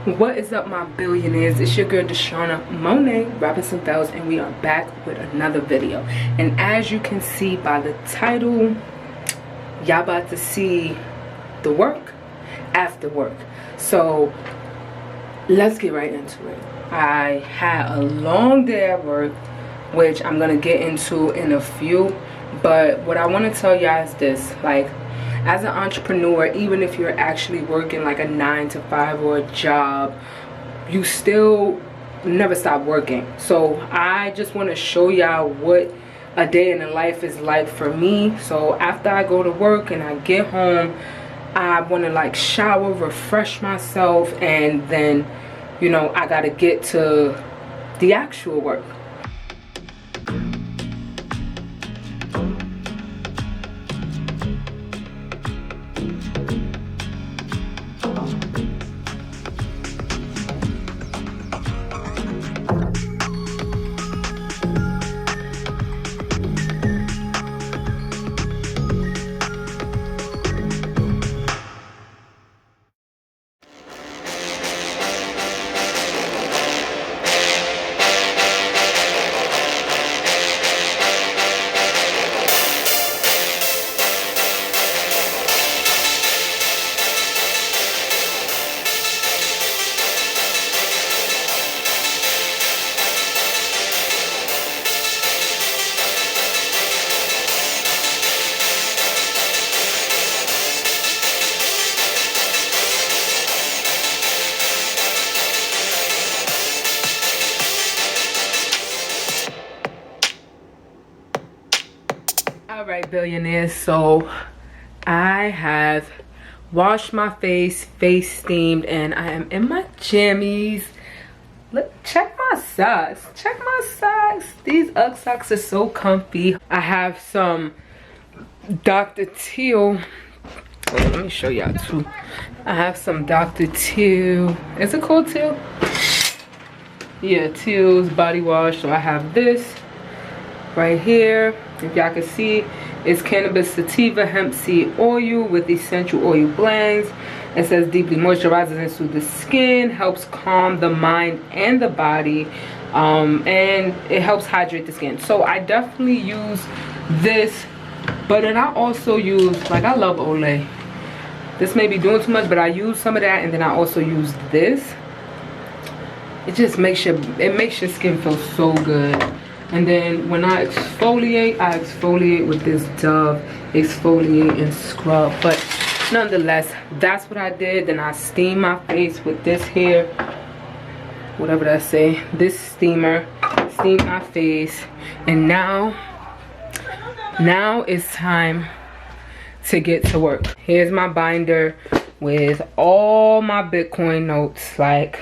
What is up, my billionaires? It's your girl Deshauna Monet Robinson Fells, and we are back with another video. And as you can see by the title, y'all about to see the work after work. So let's get right into it. I had a long day at work, which I'm gonna get into in a few, but what I want to tell y'all is this: like, as an entrepreneur, even if you're actually working like a 9-to-5 or a job, you still never stop working. So I just want to show y'all what a day in the life is like for me. So after I go to work and I get home, I want to like shower, refresh myself, and then, you know, I got to get to the actual work. Alright, billionaires, so I have washed my face steamed, and I am in my jammies. Look, check my socks. Check my socks. These Ugg socks are so comfy. I have some Dr. Teal. Wait, let me show y'all too. I have some Dr. Teal. Is it called Teal? Yeah, Teal's body wash. So I have this right here. If y'all can see, it's cannabis sativa hemp seed oil with essential oil blends. It says deeply moisturizes and soothes the skin, helps calm the mind and the body, and it helps hydrate the skin. So I definitely use this, but then I also use, like, I love Olay. This may be doing too much, but I use some of that, and then I also use this. It just makes your skin feel so good. And then when I exfoliate with this Dove exfoliate and scrub. But nonetheless, that's what I did. Then I steam my face with this here, whatever that say, this steamer. Steam my face, and now it's time to get to work. Here's my binder with all my Bitcoin notes, like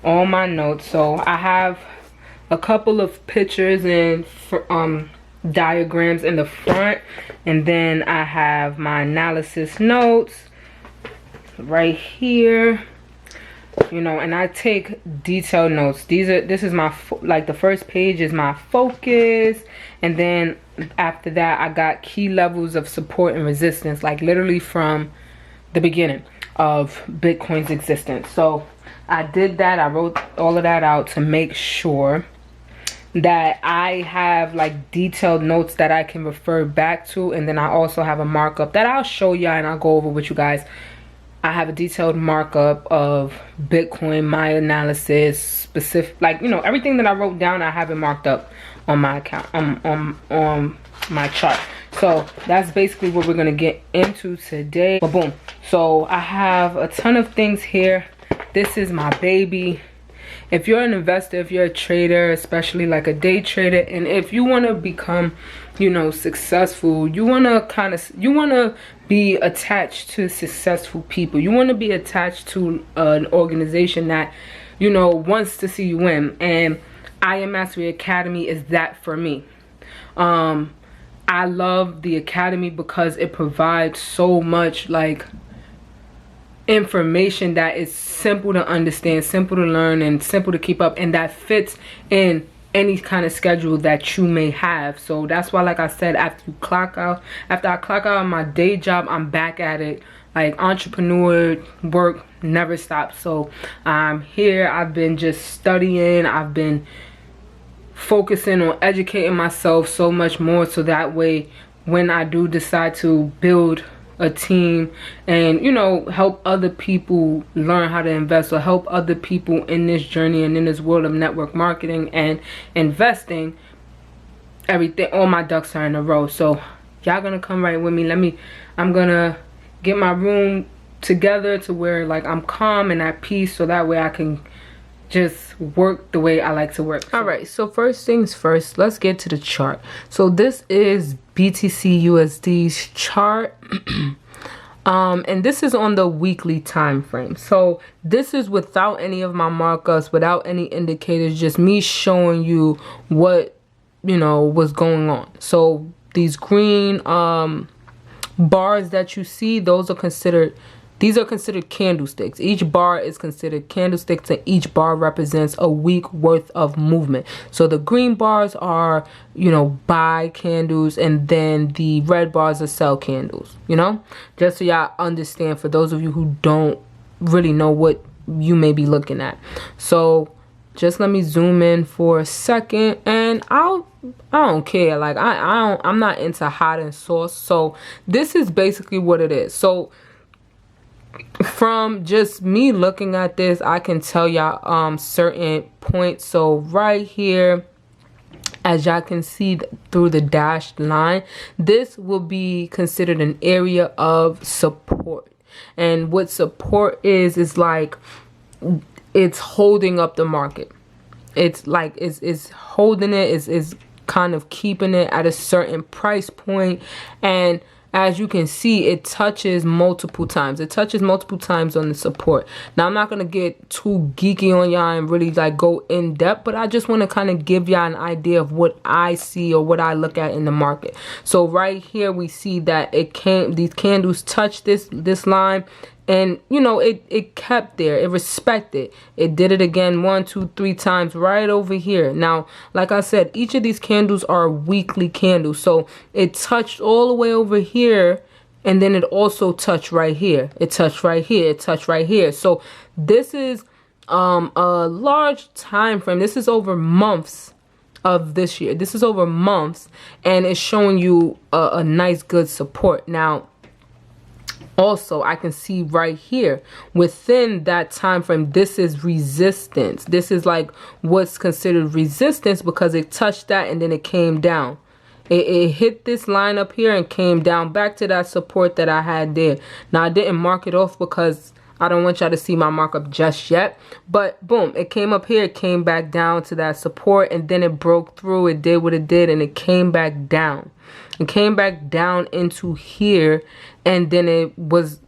all my notes. So I have a couple of pictures and diagrams in the front, and then I have my analysis notes right here, you know, and I take detailed notes. This is my, like, the first page is my focus, and then after that I got key levels of support and resistance, like literally from the beginning of Bitcoin's existence. So I did that. I wrote all of that out to make sure that I have like detailed notes that I can refer back to, and then I also have a markup that I'll show y'all and I'll go over with you guys. I have a detailed markup of Bitcoin, my analysis, specific, like, you know, everything that I wrote down, I have it marked up on my account, on my chart. So that's basically what we're gonna get into today. But boom, so I have a ton of things here. This is my baby. If you're an investor, if you're a trader, especially like a day trader, and if you want to become, you know, successful, you want to be attached to successful people. You want to be attached to an organization that, you know, wants to see you win. And I Am Mastery Academy is that for me. I love the academy because it provides so much, like, information that is simple to understand, simple to learn, and simple to keep up, and that fits in any kind of schedule that you may have. So that's why, like I said, after I clock out on my day job, I'm back at it, like entrepreneur work never stops. So I'm here. I've been just studying. I've been focusing on educating myself so much more, so that way when I do decide to build a team and, you know, help other people learn how to invest, or help other people in this journey and in this world of network marketing and investing, everything, all my ducks are in a row. So y'all gonna come right with me. I'm gonna get my room together to where like I'm calm and at peace, so that way I can just work the way I like to work. All right, so first things first, let's get to the chart. So this is BTC USD's chart. And this is on the weekly time frame. So this is without any of my markups, without any indicators, just me showing you what, you know, was going on. So these green bars that you see, those are considered, these are considered candlesticks. Each bar is considered candlesticks, and each bar represents a week worth of movement. So the green bars are, you know, buy candles, and then the red bars are sell candles, you know, just so y'all understand, for those of you who don't really know what you may be looking at. So just let me zoom in for a second, and I don't care. Like I'm not into hot and sauce. So this is basically what it is. So from just me looking at this, I can tell y'all certain points. So right here, as y'all can see through the dashed line, this will be considered an area of support. And what support is like, it's holding up the market. It's like it's holding it, is kind of keeping it at a certain price point. And as you can see, it touches multiple times. It touches multiple times on the support. Now, I'm not going to get too geeky on y'all and really like go in depth, but I just want to kind of give y'all an idea of what I see or what I look at in the market. So right here, we see that these candles touch this line. And, you know, it kept there. It respected. It did it again 1, 2, 3 times right over here. Now, like I said, each of these candles are weekly candles. So it touched all the way over here. And then it also touched right here. It touched right here. It touched right here. So this is a large time frame. This is over months of this year. This is over months. And it's showing you a nice, good support. Now, also, I can see right here within that time frame, this is resistance. This is like what's considered resistance, because it touched that and then it came down. It hit this line up here and came down back to that support that I had there. Now, I didn't mark it off because I don't want y'all to see my markup just yet. But boom, it came up here, it came back down to that support, and then it broke through. It did what it did, and it came back down. It came back down into here, and then it was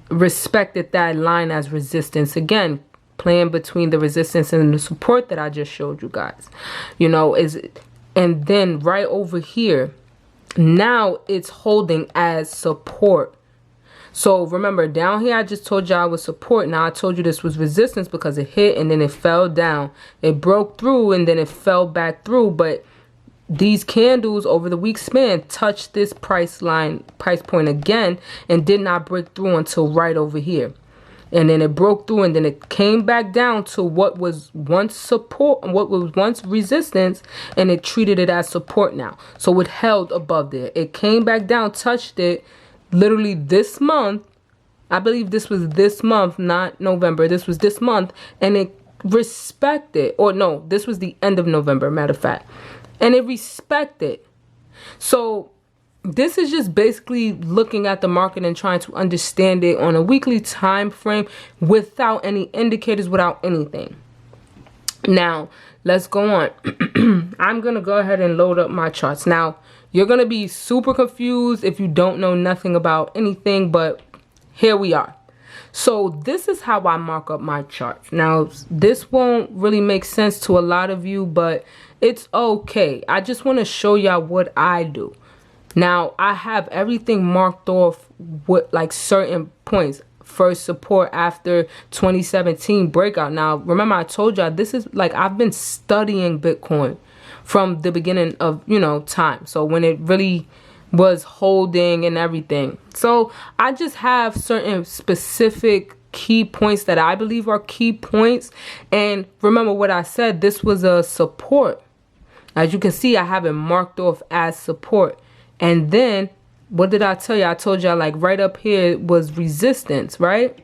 respected that line as resistance again, playing between the resistance and the support that I just showed you guys. You know, and then right over here, now it's holding as support. So remember, down here I just told y'all was support. Now I told you this was resistance because it hit and then it fell down. It broke through and then it fell back through, but these candles over the week span touched this price point again and did not break through until right over here. And then it broke through and then it came back down to what was once support, what was once resistance, and it treated it as support now. So it held above there. It came back down, touched it literally this month. I believe this was this month, not November. This was this month, and it respected, or no, this was the end of November, matter of fact. And it respected. So this is just basically looking at the market and trying to understand it on a weekly time frame without any indicators, without anything. Now, let's go on. I'm going to go ahead and load up my charts. Now, you're going to be super confused if you don't know nothing about anything, but here we are. So this is how I mark up my charts. Now, this won't really make sense to a lot of you, but it's okay. I just want to show y'all what I do. Now, I have everything marked off with like certain points. First support after 2017 breakout. Now, remember I told y'all this is like I've been studying Bitcoin from the beginning of, you know, time. So when it really was holding and everything. So I just have certain specific key points that I believe are key points. And remember what I said, this was a support. As you can see, I have it marked off as support. And then what did I tell you? I told y'all like right up here was resistance, right?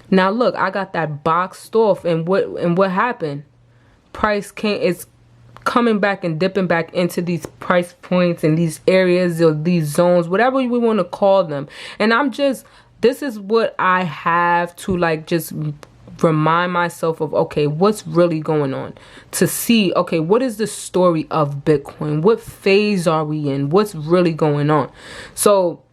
Now look, I got that boxed off, and what happened? Price it's coming back and dipping back into these price points and these areas or these zones, whatever we want to call them. And this is what I have to like just remind myself of, okay, what's really going on, to see, okay, what is the story of Bitcoin? What phase are we in? What's really going on? So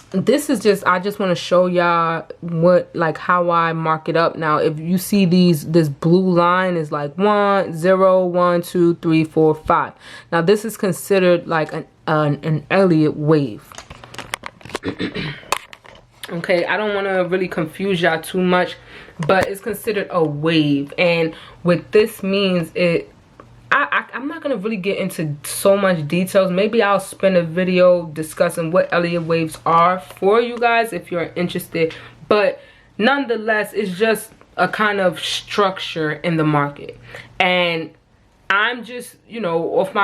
this is just, I just want to show y'all what, like how I mark it up. Now, if you see this blue line is like 1, 0, 1, 2, 3, 4, 5. Now this is considered like an Elliott wave. Okay, I don't want to really confuse y'all too much, but it's considered a wave. And what this means, I'm not going to really get into so much details. Maybe I'll spend a video discussing what Elliott waves are for you guys if you're interested. But nonetheless, it's just a kind of structure in the market. And I'm just, you know, off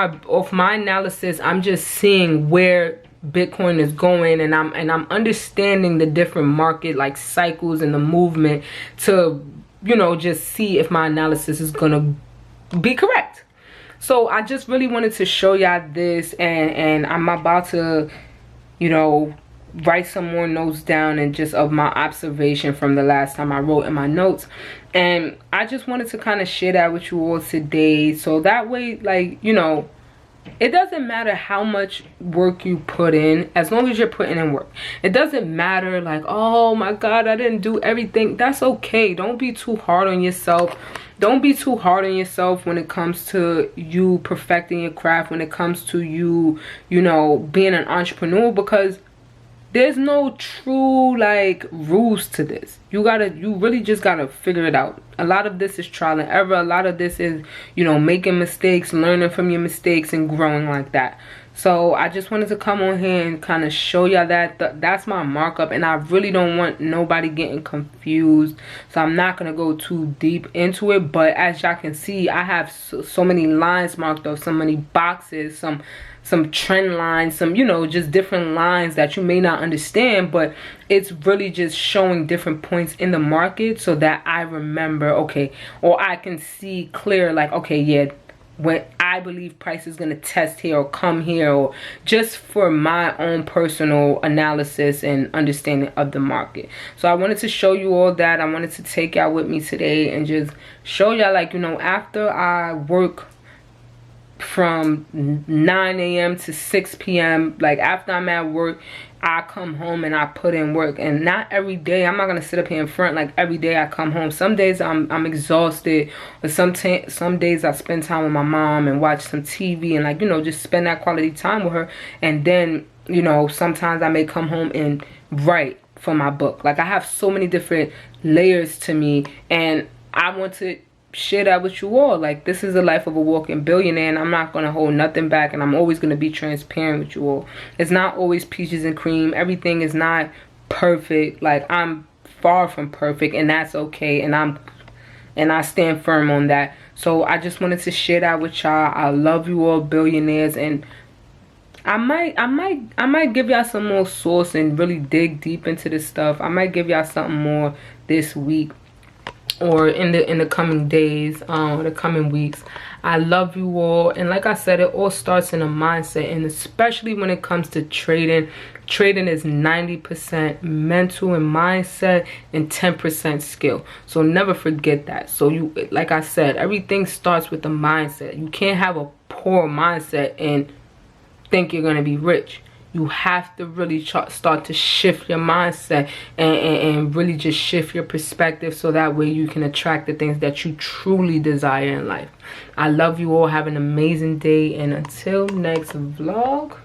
my analysis, I'm just seeing where Bitcoin is going, and I'm understanding the different market like cycles and the movement to, you know, just see if my analysis is gonna be correct. So I just really wanted to show y'all this, and I'm about to, you know, write some more notes down and just of my observation from the last time I wrote in my notes. And I just wanted to kind of share that with you all today, so that way, like, you know, it doesn't matter how much work you put in, as long as you're putting in work. It doesn't matter like, oh my God, I didn't do everything. That's okay. Don't be too hard on yourself. Don't be too hard on yourself when it comes to you perfecting your craft, when it comes to you, you know, being an entrepreneur, because there's no true like rules to this. You really just gotta figure it out. A lot of this is trial and error. A lot of this is, you know, making mistakes, learning from your mistakes, and growing like that. So I just wanted to come on here and kind of show y'all that that's my markup, and I really don't want nobody getting confused. So I'm not gonna go too deep into it. But as y'all can see, I have so many lines marked off, so many boxes, some trend lines, some, you know, just different lines that you may not understand, but it's really just showing different points in the market so that I remember, okay, or I can see clear, like, okay, yeah, when I believe price is going to test here or come here, or just for my own personal analysis and understanding of the market. So I wanted to show you all that. I wanted to take y'all with me today and just show y'all, like, you know, after I work from 9 a.m. to 6 p.m. like after I'm at work, I come home and I put in work. And not every day, I'm not gonna sit up here in front like every day I come home. Some days I'm exhausted, but some days I spend time with my mom and watch some TV and, like, you know, just spend that quality time with her. And then, you know, sometimes I may come home and write for my book. Like, I have so many different layers to me, and I want to share that with you all. Like, this is the life of a walking billionaire, and I'm not gonna hold nothing back, and I'm always gonna be transparent with you all. It's not always peaches and cream. Everything is not perfect. Like, I'm far from perfect, and that's okay, and I stand firm on that. So I just wanted to share that with y'all. I love you all, billionaires, and I might give y'all some more source and really dig deep into this stuff. I might give y'all something more this week, or in the coming days, the coming weeks. I love you all, and like I said, it all starts in a mindset, and especially when it comes to trading. Trading is 90% mental and mindset and 10% skill. So never forget that. So you, like I said, everything starts with the mindset. You can't have a poor mindset and think you're gonna be rich. You have to really start to shift your mindset and really just shift your perspective, so that way you can attract the things that you truly desire in life. I love you all. Have an amazing day, and until next vlog.